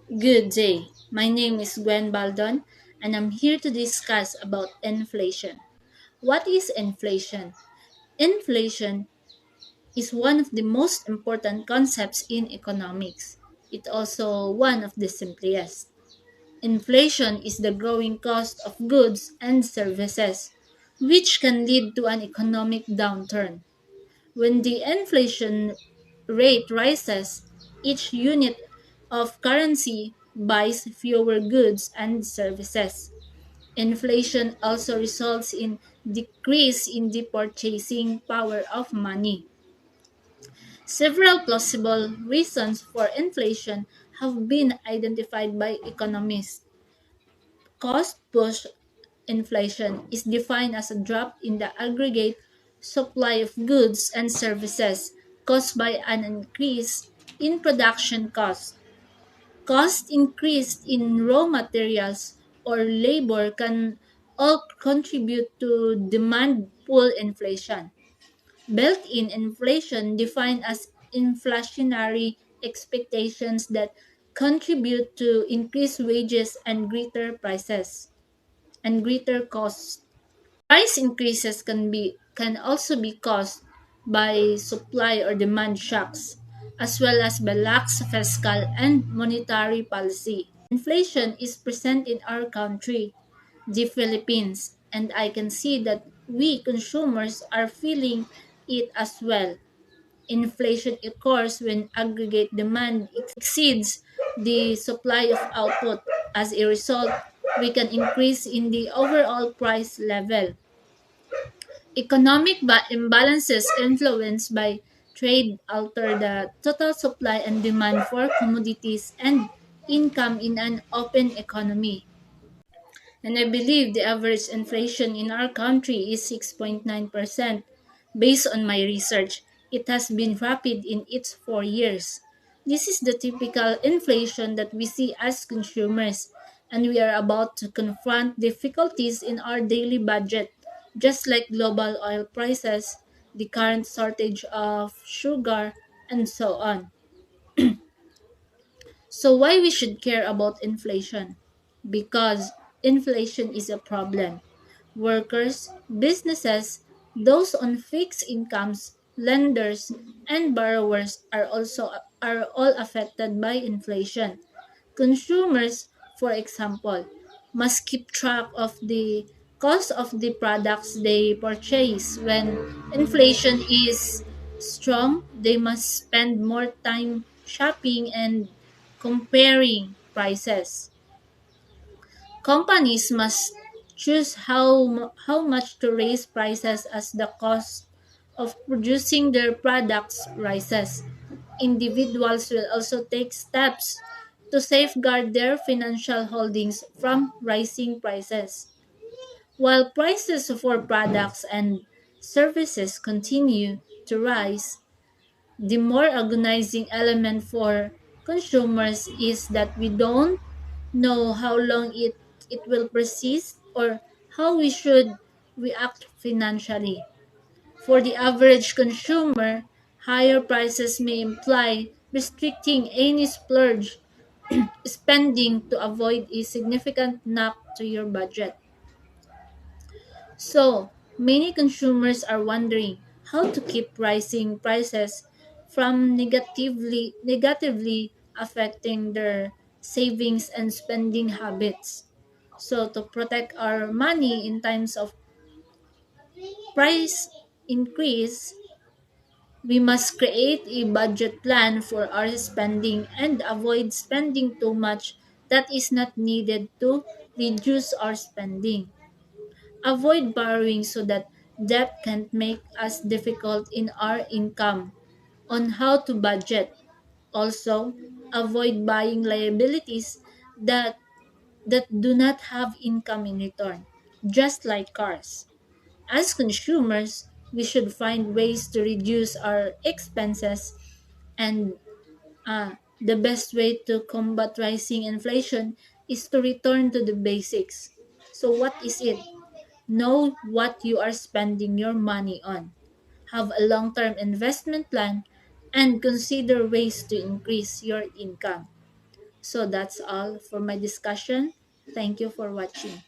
Good day. My name is Gwen Baldon and I'm here to discuss about inflation. What is inflation? Inflation is one of the most important concepts in economics. It's also one of the simplest. Inflation is the growing cost of goods and services, which can lead to an economic downturn. When the inflation rate rises, each unit of currency buys fewer goods and services. Inflation also results in decrease in the purchasing power of money. Several plausible reasons for inflation have been identified by economists. Cost push inflation is defined as a drop in the aggregate supply of goods and services caused by an increase in production costs. Cost increase in raw materials or labor can all contribute to demand pull inflation. Built-in inflation defined as inflationary expectations that contribute to increased wages and greater costs. Price increases can also be caused by supply or demand shocks, as well as by lax fiscal and monetary policy. Inflation is present in our country, the Philippines, and I can see that we consumers are feeling it as well. Inflation occurs when aggregate demand exceeds the supply of output. As a result, we can increase in the overall price level. Economic imbalances influenced by trade alter the total supply and demand for commodities and income in an open economy. And I believe the average inflation in our country is 6.9%. Based on my research, it has been rapid in its 4 years. This is the typical inflation that we see as consumers, and we are about to confront difficulties in our daily budget, just like global oil prices, the current shortage of sugar, and so on. So why we should care about inflation? Because inflation is a problem. Workers, businesses, those on fixed incomes, lenders, and borrowers are all affected by inflation. Consumers, for example, must keep track of the cost of the products they purchase. When inflation is strong, they must spend more time shopping and comparing prices. Companies must choose how much to raise prices as the cost of producing their products rises. Individuals will also take steps to safeguard their financial holdings from rising prices. While prices for products and services continue to rise, the more agonizing element for consumers is that we don't know how long it will persist or how we should react financially. For the average consumer, higher prices may imply restricting any splurge spending to avoid a significant knock to your budget. So, many consumers are wondering how to keep rising prices from negatively affecting their savings and spending habits. So, to protect our money in times of price increase, we must create a budget plan for our spending and avoid spending too much that is not needed to reduce our spending. Avoid borrowing so that debt can't make us difficult in our income. On how to budget. Also, avoid buying liabilities that that do not have income in return, just like cars. As consumers, we should find ways to reduce our expenses and the best way to combat rising inflation is to return to the basics. So what is it? Know what you are spending your money on. Have a long term investment plan and consider ways to increase your income. So that's all for my discussion. Thank you for watching.